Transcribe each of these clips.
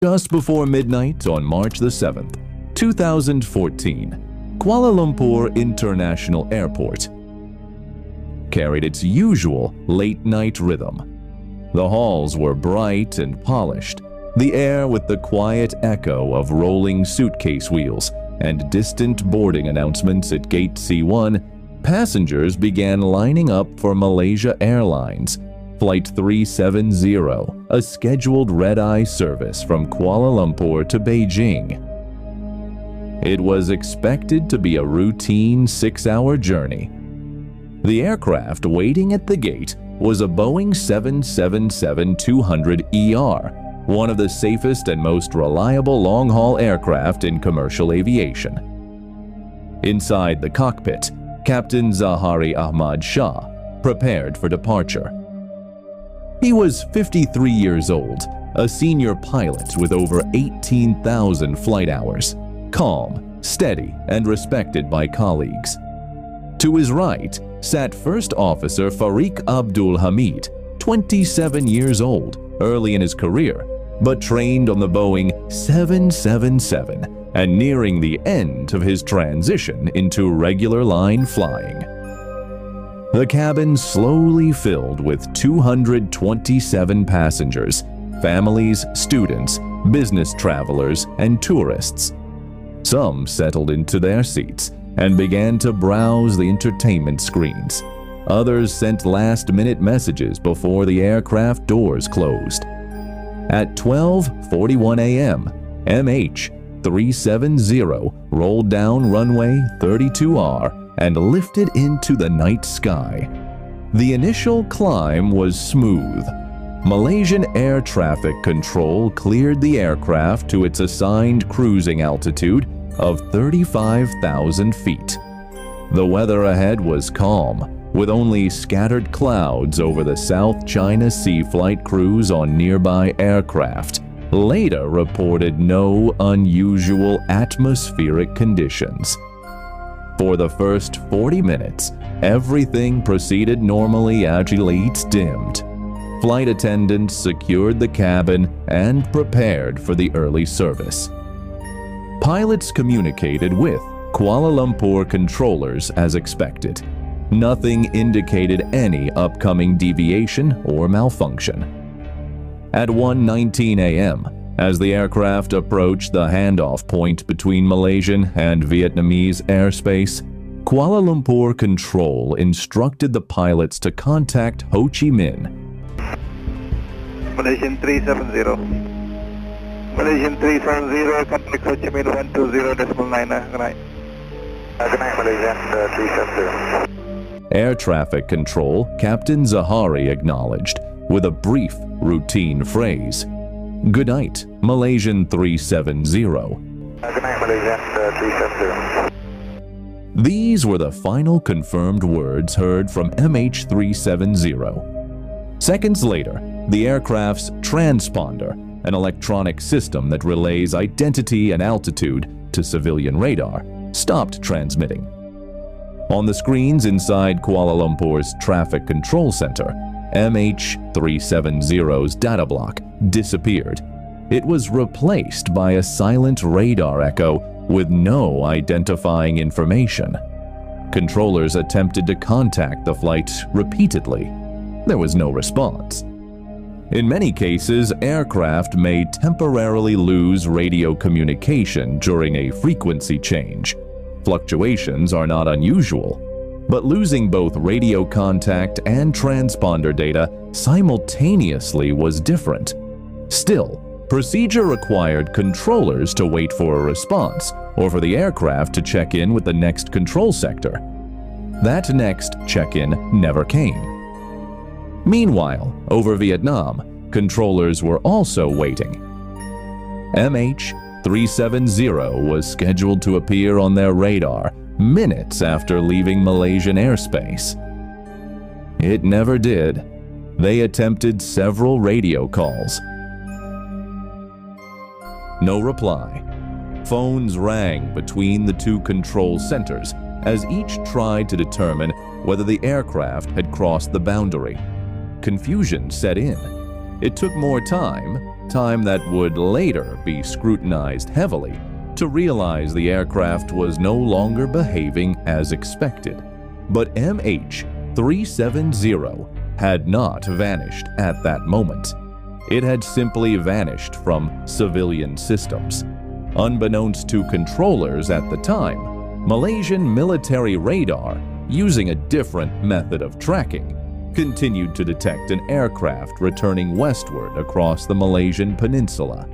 Just before midnight on March the 7th, 2014, Kuala Lumpur International Airport carried its usual late-night rhythm. The halls were bright and polished, the air with the quiet echo of rolling suitcase wheels and distant boarding announcements at Gate C1. Passengers began lining up for Malaysia Airlines Flight 370, a scheduled red-eye service from Kuala Lumpur to Beijing. It was expected to be a routine 6-hour journey. The aircraft waiting at the gate was a Boeing 777-200ER, one of the safest and most reliable long-haul aircraft in commercial aviation. Inside the cockpit, Captain Zahari Ahmad Shah prepared for departure. He was 53 years old, a senior pilot with over 18,000 flight hours, calm, steady, and respected by colleagues. To his right sat First Officer Fariq Abdul Hamid, 27 years old, early in his career, but trained on the Boeing 777 and nearing the end of his transition into regular line flying. The cabin slowly filled with 227 passengers, families, students, business travelers, and tourists. Some settled into their seats and began to browse the entertainment screens. Others sent last-minute messages before the aircraft doors closed. At 12:41 a.m., MH370 rolled down runway 32R and lifted into the night sky. The initial climb was smooth. Malaysian Air Traffic Control cleared the aircraft to its assigned cruising altitude of 35,000 feet. The weather ahead was calm, with only scattered clouds over the South China Sea flight crews on nearby aircraft. Later reported no unusual atmospheric conditions. For the first 40 minutes, everything proceeded normally as lights dimmed. Flight attendants secured the cabin and prepared for the early service. Pilots communicated with Kuala Lumpur controllers as expected. Nothing indicated any upcoming deviation or malfunction. At 1:19 a.m., as the aircraft approached the handoff point between Malaysian and Vietnamese airspace, Kuala Lumpur Control instructed the pilots to contact Ho Chi Minh. Malaysian 370. Malaysian 370, contact Ho Chi Minh 120.9. Good night. Good night, Malaysian 370. Air Traffic Control Captain Zahari acknowledged with a brief, routine phrase. Good night, Malaysian 370. Good night, Malaysian 370. These were the final confirmed words heard from MH370. Seconds later, the aircraft's transponder, an electronic system that relays identity and altitude to civilian radar, stopped transmitting. On the screens inside Kuala Lumpur's Traffic Control Center, MH370's data block disappeared. It was replaced by a silent radar echo with no identifying information. Controllers attempted to contact the flight repeatedly. There was no response. In many cases, aircraft may temporarily lose radio communication during a frequency change. Fluctuations are not unusual, but losing both radio contact and transponder data simultaneously was different. Still, procedure required controllers to wait for a response or for the aircraft to check in with the next control sector. That next check-in never came. Meanwhile, over Vietnam, controllers were also waiting. MH370 was scheduled to appear on their radar minutes after leaving Malaysian airspace. It never did. They attempted several radio calls. No reply. Phones rang between the two control centers as each tried to determine whether the aircraft had crossed the boundary. Confusion set in. It took more time, time that would later be scrutinized heavily to realize the aircraft was no longer behaving as expected. But MH370 had not vanished at that moment. It had simply vanished from civilian systems. Unbeknownst to controllers at the time, Malaysian military radar, using a different method of tracking, continued to detect an aircraft returning westward across the Malaysian peninsula.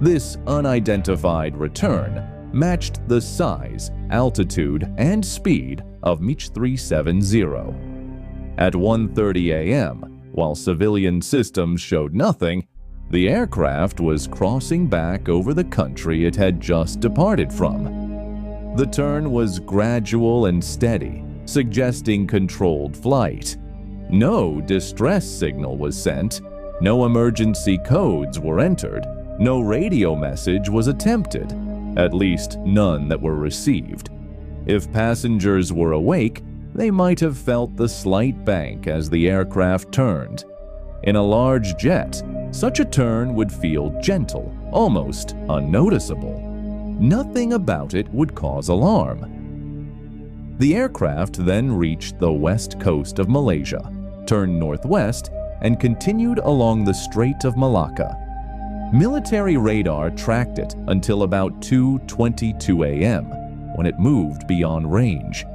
This unidentified return matched the size, altitude, and speed of MH370. At 1:30 a.m., while civilian systems showed nothing, the aircraft was crossing back over the country it had just departed from. The turn was gradual and steady, suggesting controlled flight. No distress signal was sent, no emergency codes were entered, no radio message was attempted, at least none that were received. If passengers were awake, they might have felt the slight bank as the aircraft turned. In a large jet, such a turn would feel gentle, almost unnoticeable. Nothing about it would cause alarm. The aircraft then reached the west coast of Malaysia, turned northwest, and continued along the Strait of Malacca. Military radar tracked it until about 2:22 a.m., when it moved beyond range.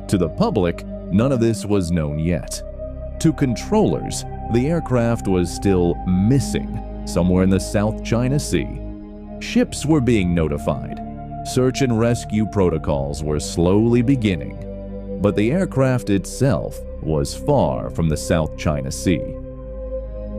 To the public, none of this was known yet. To controllers, the aircraft was still missing somewhere in the South China Sea. Ships were being notified. Search and rescue protocols were slowly beginning, but the aircraft itself was far from the South China Sea.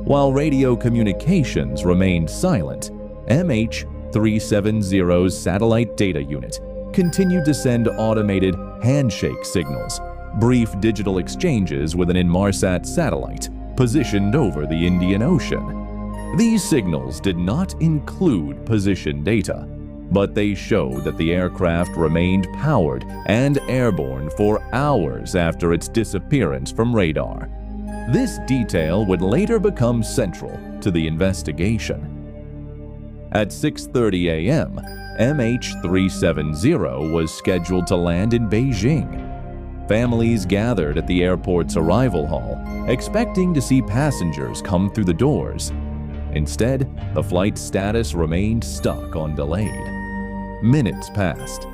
While radio communications remained silent, MH370's satellite data unit continued to send automated handshake signals, brief digital exchanges with an Inmarsat satellite positioned over the Indian Ocean. These signals did not include position data, but they showed that the aircraft remained powered and airborne for hours after its disappearance from radar. This detail would later become central to the investigation. At 6:30 a.m., MH370 was scheduled to land in Beijing. Families gathered at the airport's arrival hall, expecting to see passengers come through the doors. Instead, the flight status remained stuck on delayed. Minutes passed,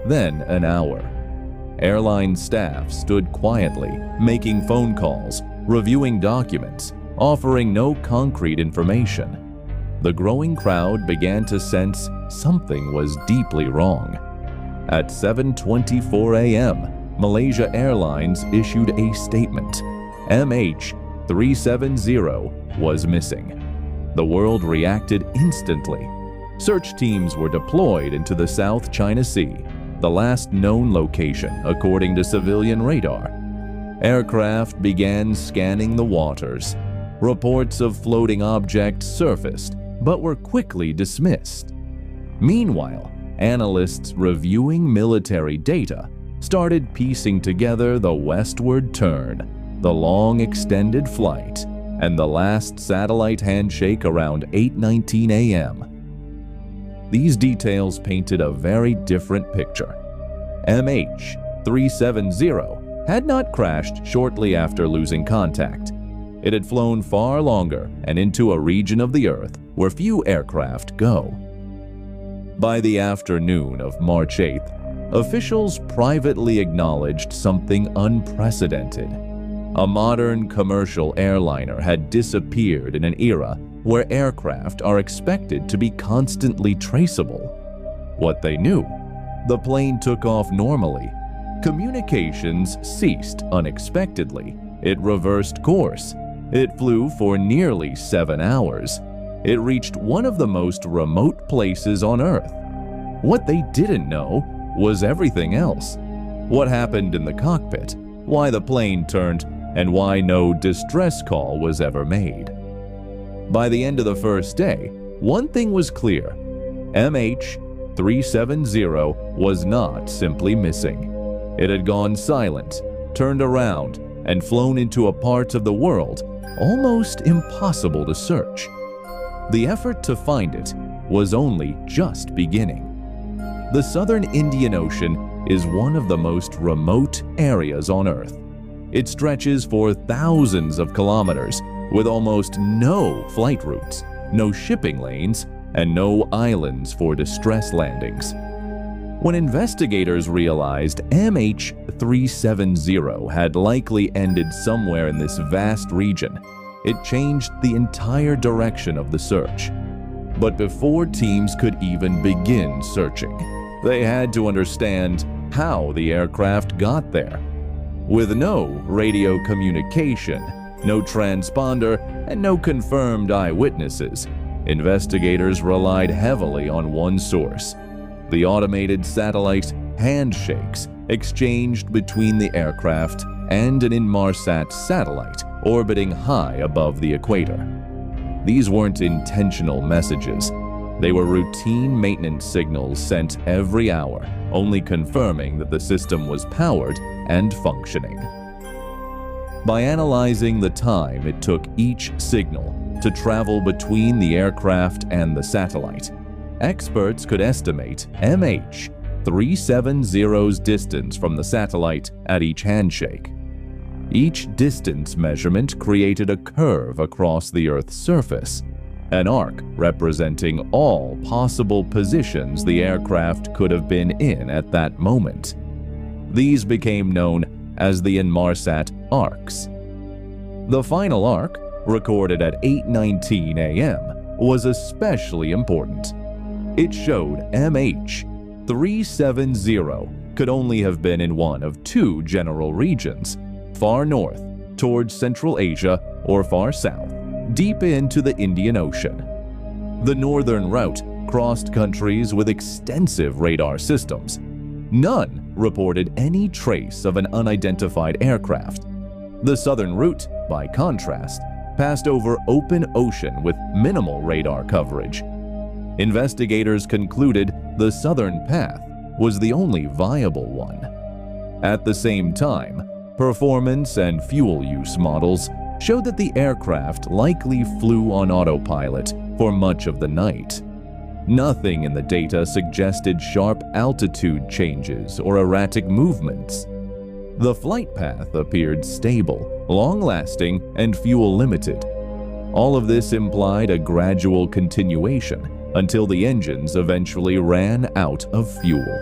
then an hour. Airline staff stood quietly, making phone calls, reviewing documents, offering no concrete information. The growing crowd began to sense something was deeply wrong. At 7:24 a.m., Malaysia Airlines issued a statement. MH370 was missing. The world reacted instantly. Search teams were deployed into the South China Sea, the last known location according to civilian radar. Aircraft began scanning the waters. Reports of floating objects surfaced, but were quickly dismissed. Meanwhile, analysts reviewing military data started piecing together the westward turn, the long extended flight, and the last satellite handshake around 8:19 a.m. These details painted a very different picture. MH370 had not crashed shortly after losing contact. It had flown far longer and into a region of the Earth where few aircraft go. By the afternoon of March 8th, officials privately acknowledged something unprecedented. A modern commercial airliner had disappeared in an era where aircraft are expected to be constantly traceable. What they knew: the plane took off normally. Communications ceased unexpectedly. It reversed course. It flew for nearly 7 hours. It reached one of the most remote places on Earth. What they didn't know was everything else. What happened in the cockpit, why the plane turned, and why no distress call was ever made. By the end of the first day, one thing was clear: MH370 was not simply missing. It had gone silent, turned around, and flown into a part of the world almost impossible to search. The effort to find it was only just beginning. The southern Indian Ocean is one of the most remote areas on Earth. It stretches for thousands of kilometers with almost no flight routes, no shipping lanes, and no islands for distress landings. When investigators realized MH370 had likely ended somewhere in this vast region, it changed the entire direction of the search. But before teams could even begin searching, they had to understand how the aircraft got there. With no radio communication, no transponder, and no confirmed eyewitnesses, investigators relied heavily on one source: the automated satellite handshakes exchanged between the aircraft and an Inmarsat satellite orbiting high above the equator. These weren't intentional messages. They were routine maintenance signals sent every hour, only confirming that the system was powered and functioning. By analyzing the time it took each signal to travel between the aircraft and the satellite, experts could estimate MH370's distance from the satellite at each handshake. Each distance measurement created a curve across the Earth's surface, an arc representing all possible positions the aircraft could have been in at that moment. These became known as the Inmarsat arcs. The final arc, recorded at 8:19 a.m., was especially important. It showed MH370 could only have been in one of two general regions: far north, towards Central Asia, or far south, deep into the Indian Ocean. The northern route crossed countries with extensive radar systems. None reported any trace of an unidentified aircraft. The southern route, by contrast, passed over open ocean with minimal radar coverage. Investigators concluded the southern path was the only viable one. At the same time, performance and fuel use models showed that the aircraft likely flew on autopilot for much of the night. Nothing in the data suggested sharp altitude changes or erratic movements. The flight path appeared stable, long-lasting, and fuel-limited. All of this implied a gradual continuation until the engines eventually ran out of fuel.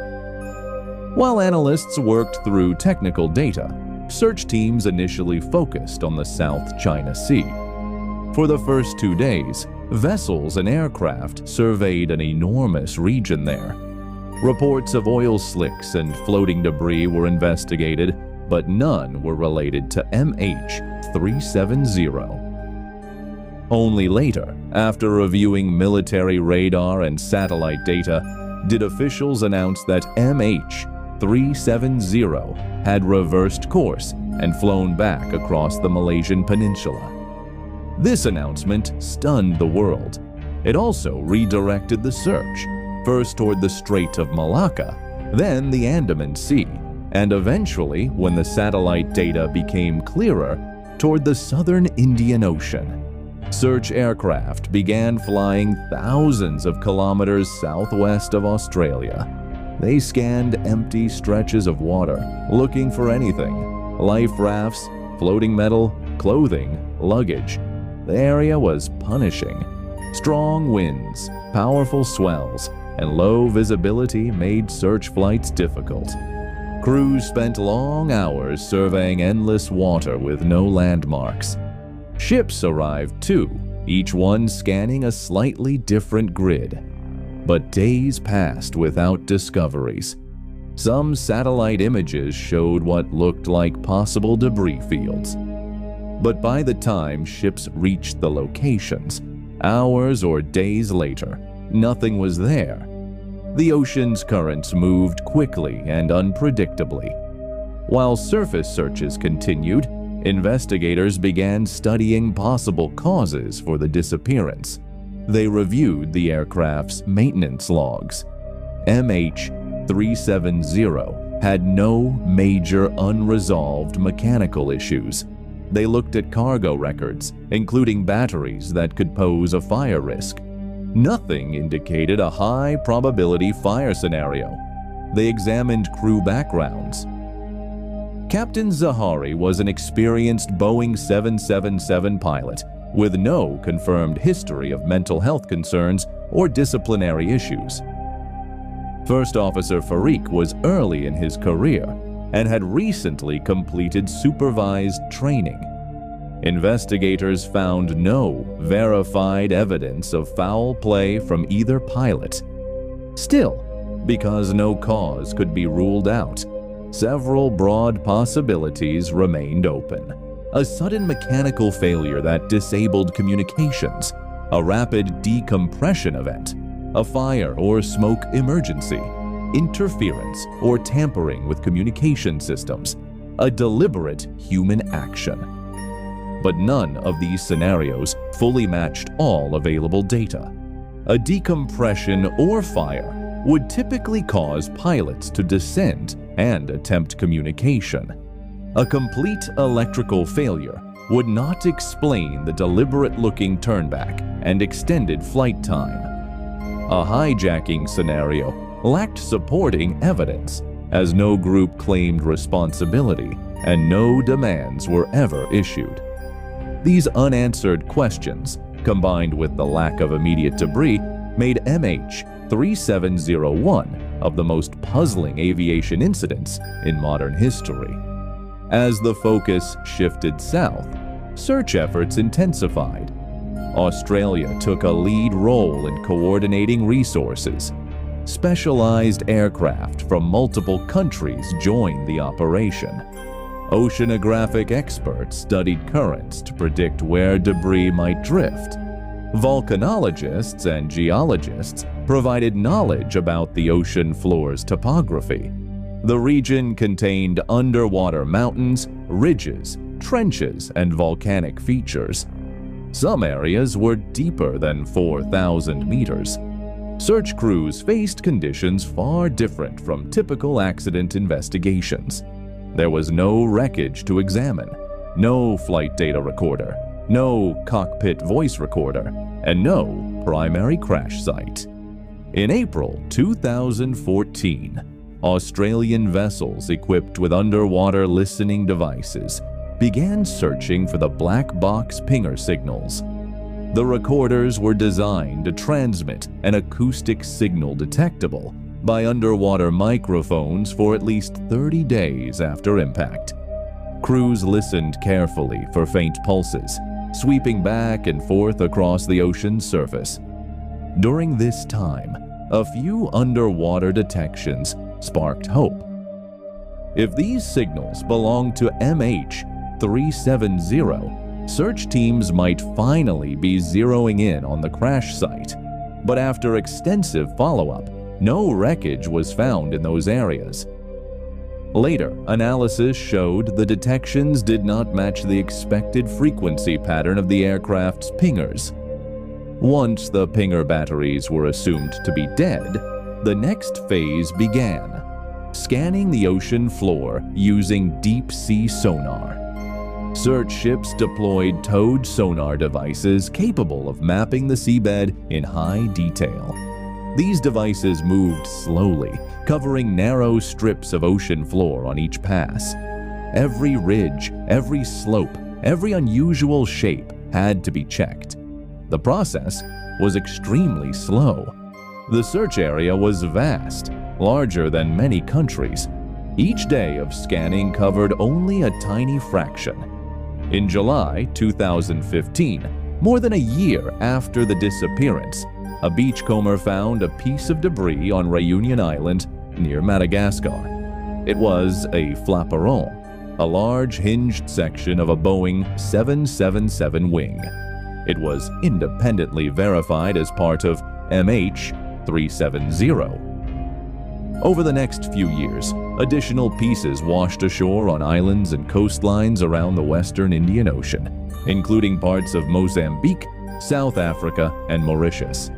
While analysts worked through technical data, search teams initially focused on the South China Sea. For the first 2 days, vessels and aircraft surveyed an enormous region there. Reports of oil slicks and floating debris were investigated, but none were related to MH370. Only later, after reviewing military radar and satellite data, did officials announce that MH370 had reversed course and flown back across the Malaysian peninsula. This announcement stunned the world. It also redirected the search, first toward the Strait of Malacca, then the Andaman Sea, and eventually, when the satellite data became clearer, toward the southern Indian Ocean. Search aircraft began flying thousands of kilometers southwest of Australia. They scanned empty stretches of water, looking for anything: life rafts, floating metal, clothing, luggage. The area was punishing. Strong winds, powerful swells, and low visibility made search flights difficult. Crews spent long hours surveying endless water with no landmarks. Ships arrived too, each one scanning a slightly different grid. But days passed without discoveries. Some satellite images showed what looked like possible debris fields. But by the time ships reached the locations, hours or days later, nothing was there. The ocean's currents moved quickly and unpredictably. While surface searches continued, investigators began studying possible causes for the disappearance. They reviewed the aircraft's maintenance logs. MH370 had no major unresolved mechanical issues. They looked at cargo records, including batteries that could pose a fire risk. Nothing indicated a high probability fire scenario. They examined crew backgrounds. Captain Zahari was an experienced Boeing 777 pilot with no confirmed history of mental health concerns or disciplinary issues. First Officer Farik was early in his career and had recently completed supervised training. Investigators found no verified evidence of foul play from either pilot. Still, because no cause could be ruled out, several broad possibilities remained open. A sudden mechanical failure that disabled communications, a rapid decompression event, a fire or smoke emergency, interference or tampering with communication systems, a deliberate human action. But none of these scenarios fully matched all available data. A decompression or fire would typically cause pilots to descend and attempt communication. A complete electrical failure would not explain the deliberate-looking turnback and extended flight time. A hijacking scenario lacked supporting evidence, as no group claimed responsibility and no demands were ever issued. These unanswered questions, combined with the lack of immediate debris, made MH370 one of the most puzzling aviation incidents in modern history. As the focus shifted south, search efforts intensified. Australia took a lead role in coordinating resources. Specialized aircraft from multiple countries joined the operation. Oceanographic experts studied currents to predict where debris might drift. Volcanologists and geologists provided knowledge about the ocean floor's topography. The region contained underwater mountains, ridges, trenches, and volcanic features. Some areas were deeper than 4,000 meters. Search crews faced conditions far different from typical accident investigations. There was no wreckage to examine, no flight data recorder, no cockpit voice recorder, and no primary crash site. In April 2014, Australian vessels equipped with underwater listening devices began searching for the black box pinger signals. The recorders were designed to transmit an acoustic signal detectable by underwater microphones for at least 30 days after impact. Crews listened carefully for faint pulses, sweeping back and forth across the ocean's surface. During this time, a few underwater detections sparked hope. If these signals belonged to MH370, search teams might finally be zeroing in on the crash site. But after extensive follow-up, no wreckage was found in those areas. Later, analysis showed the detections did not match the expected frequency pattern of the aircraft's pingers. Once the pinger batteries were assumed to be dead, the next phase began, scanning the ocean floor using deep-sea sonar. Search ships deployed towed sonar devices capable of mapping the seabed in high detail. These devices moved slowly, covering narrow strips of ocean floor on each pass. Every ridge, every slope, every unusual shape had to be checked. The process was extremely slow. The search area was vast, larger than many countries. Each day of scanning covered only a tiny fraction. In July 2015, more than a year after the disappearance, a beachcomber found a piece of debris on Réunion Island near Madagascar. It was a flaperon, a large hinged section of a Boeing 777 wing. It was independently verified as part of MH370. Over the next few years, additional pieces washed ashore on islands and coastlines around the western Indian Ocean, including parts of Mozambique, South Africa, and Mauritius.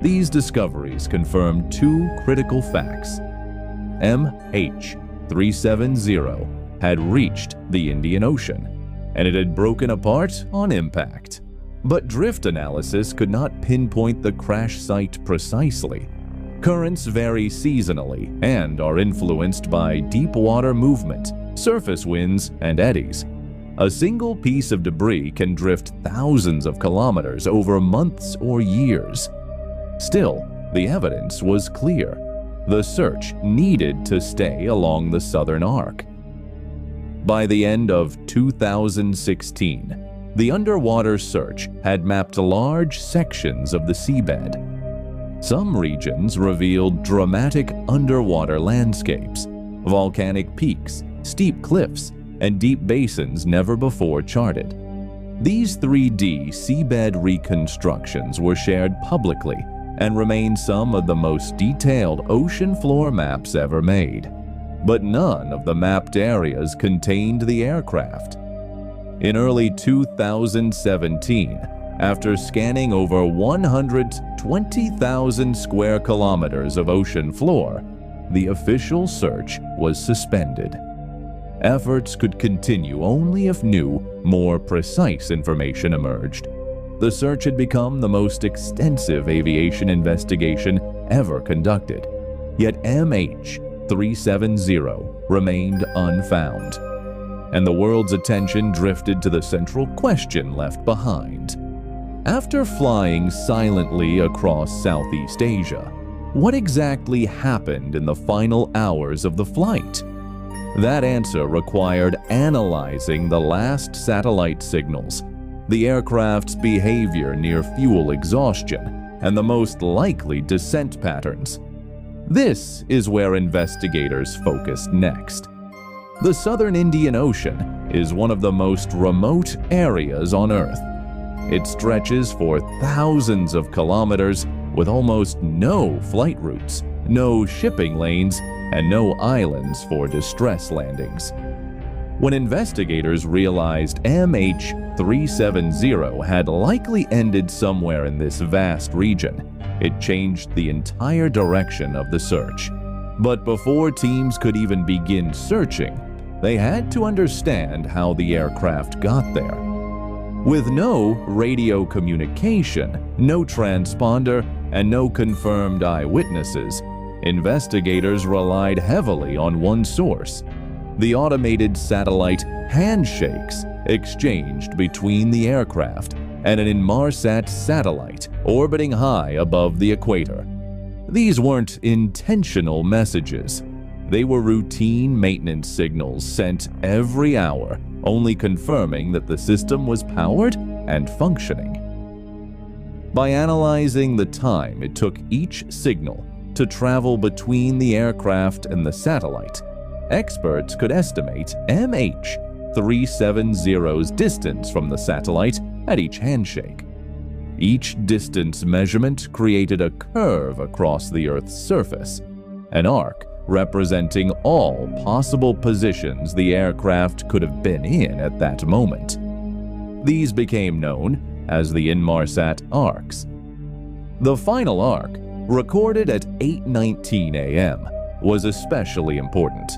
These discoveries confirmed two critical facts. MH370 had reached the Indian Ocean, and it had broken apart on impact. But drift analysis could not pinpoint the crash site precisely. Currents vary seasonally and are influenced by deep water movement, surface winds, and eddies. A single piece of debris can drift thousands of kilometers over months or years. Still, the evidence was clear. The search needed to stay along the southern arc. By the end of 2016, the underwater search had mapped large sections of the seabed. Some regions revealed dramatic underwater landscapes, volcanic peaks, steep cliffs, and deep basins never before charted. These 3D seabed reconstructions were shared publicly and remain some of the most detailed ocean floor maps ever made. But none of the mapped areas contained the aircraft. In early 2017, after scanning over 120,000 square kilometers of ocean floor, the official search was suspended. Efforts could continue only if new, more precise information emerged. The search had become the most extensive aviation investigation ever conducted, yet MH370 remained unfound, and the world's attention drifted to the central question left behind. After flying silently across Southeast Asia, what exactly happened in the final hours of the flight? That answer required analyzing the last satellite signals, the aircraft's behavior near fuel exhaustion, and the most likely descent patterns. This is where investigators focused next. The southern Indian Ocean is one of the most remote areas on Earth. It stretches for thousands of kilometers with almost no flight routes, no shipping lanes, and no islands for distress landings. When investigators realized MH370 had likely ended somewhere in this vast region, it changed the entire direction of the search. But before teams could even begin searching, they had to understand how the aircraft got there. With no radio communication, no transponder, and no confirmed eyewitnesses, investigators relied heavily on one source: the automated satellite handshakes exchanged between the aircraft and an Inmarsat satellite orbiting high above the equator. These weren't intentional messages. They were routine maintenance signals sent every hour, only confirming that the system was powered and functioning. By analyzing the time it took each signal to travel between the aircraft and the satellite, experts could estimate MH370's distance from the satellite at each handshake. Each distance measurement created a curve across the Earth's surface, an arc representing all possible positions the aircraft could have been in at that moment. These became known as the Inmarsat arcs. The final arc, recorded at 8:19 a.m., was especially important.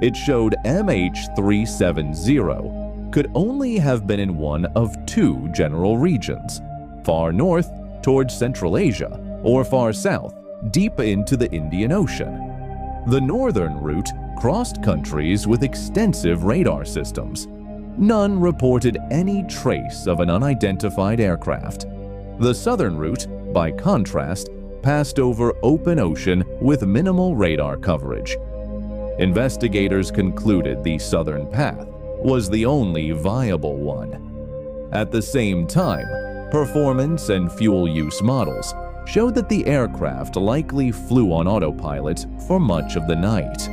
It showed MH370 could only have been in one of two general regions: far north towards Central Asia, or far south, deep into the Indian Ocean. The northern route crossed countries with extensive radar systems. None reported any trace of an unidentified aircraft. The southern route, by contrast, passed over open ocean with minimal radar coverage. Investigators concluded the southern path was the only viable one. At the same time, performance and fuel use models showed that the aircraft likely flew on autopilot for much of the night.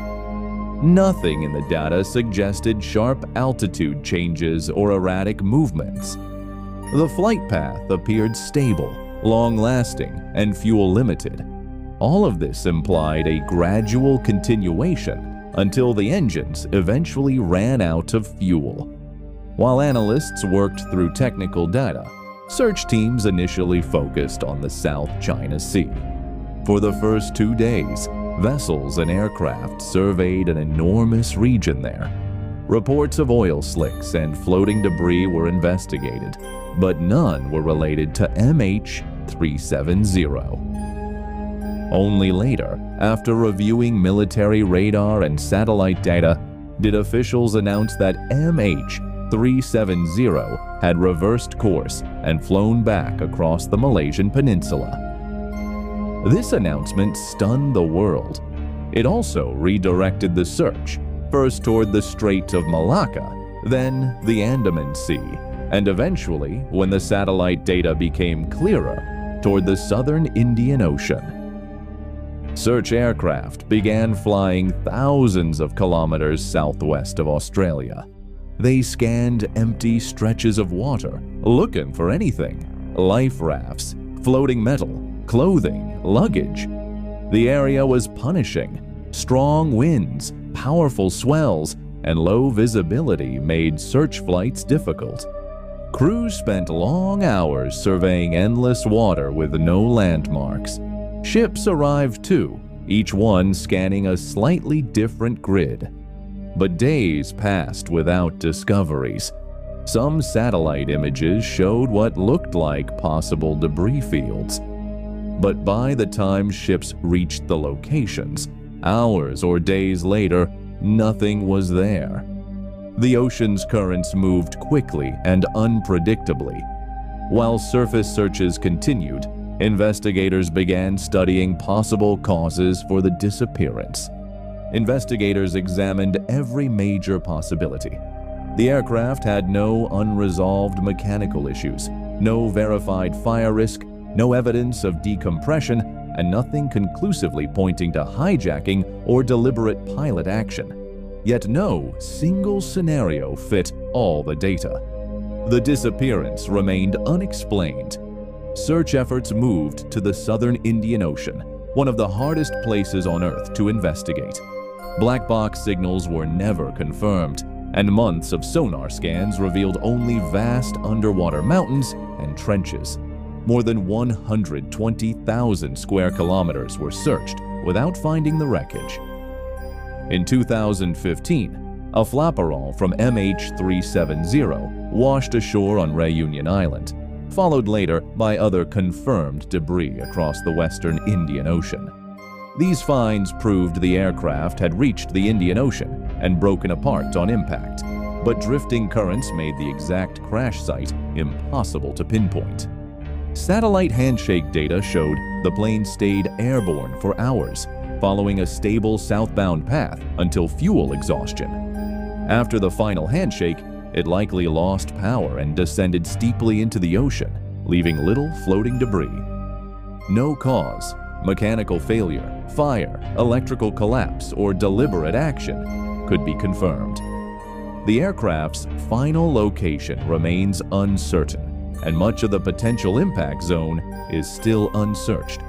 Nothing in the data suggested sharp altitude changes or erratic movements. The flight path appeared stable, long-lasting, and fuel-limited. All of this implied a gradual continuation until the engines eventually ran out of fuel. While analysts worked through technical data, search teams initially focused on the South China Sea. For the first 2 days, Vessels and aircraft surveyed an enormous region there. Reports of oil slicks and floating debris were investigated, but none were related to MH370. Only later, after reviewing military radar and satellite data, did officials announce that MH370 had reversed course and flown back across the Malaysian peninsula. This announcement stunned the world. It also redirected the search, first toward the Strait of Malacca, then the Andaman Sea, and eventually, when the satellite data became clearer, toward the southern Indian Ocean. Search aircraft began flying thousands of kilometers southwest of Australia. They scanned empty stretches of water, looking for anything: life rafts, floating metal, clothing, luggage. The area was punishing. Strong winds, powerful swells, and low visibility made search flights difficult. Crews spent long hours surveying endless water with no landmarks. Ships arrived too, each one scanning a slightly different grid. But days passed without discoveries. Some satellite images showed what looked like possible debris fields. But by the time ships reached the locations, hours or days later, nothing was there. The ocean's currents moved quickly and unpredictably. While surface searches continued, investigators began studying possible causes for the disappearance. Investigators examined every major possibility. The aircraft had no unresolved mechanical issues, no verified fire risk, no evidence of decompression, and nothing conclusively pointing to hijacking or deliberate pilot action. Yet no single scenario fit all the data. The disappearance remained unexplained. Search efforts moved to the southern Indian Ocean, one of the hardest places on Earth to investigate. Black box signals were never confirmed, and months of sonar scans revealed only vast underwater mountains and trenches. More than 120,000 square kilometers were searched without finding the wreckage. In 2015, a flaperon from MH370 washed ashore on Reunion Island, followed later by other confirmed debris across the western Indian Ocean. These finds proved the aircraft had reached the Indian Ocean and broken apart on impact, but drifting currents made the exact crash site impossible to pinpoint. Satellite handshake data showed the plane stayed airborne for hours, following a stable southbound path until fuel exhaustion. After the final handshake, it likely lost power and descended steeply into the ocean, leaving little floating debris. No cause, mechanical failure, fire, electrical collapse, or deliberate action could be confirmed. The aircraft's final location remains uncertain, and much of the potential impact zone is still unsearched.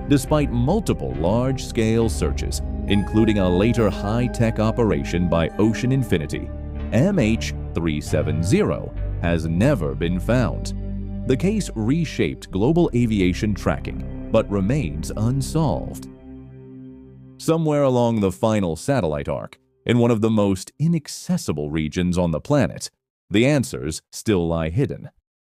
Despite multiple large-scale searches, including a later high-tech operation by Ocean Infinity, MH370 has never been found. The case reshaped global aviation tracking, but remains unsolved. Somewhere along the final satellite arc, in one of the most inaccessible regions on the planet, the answers still lie hidden.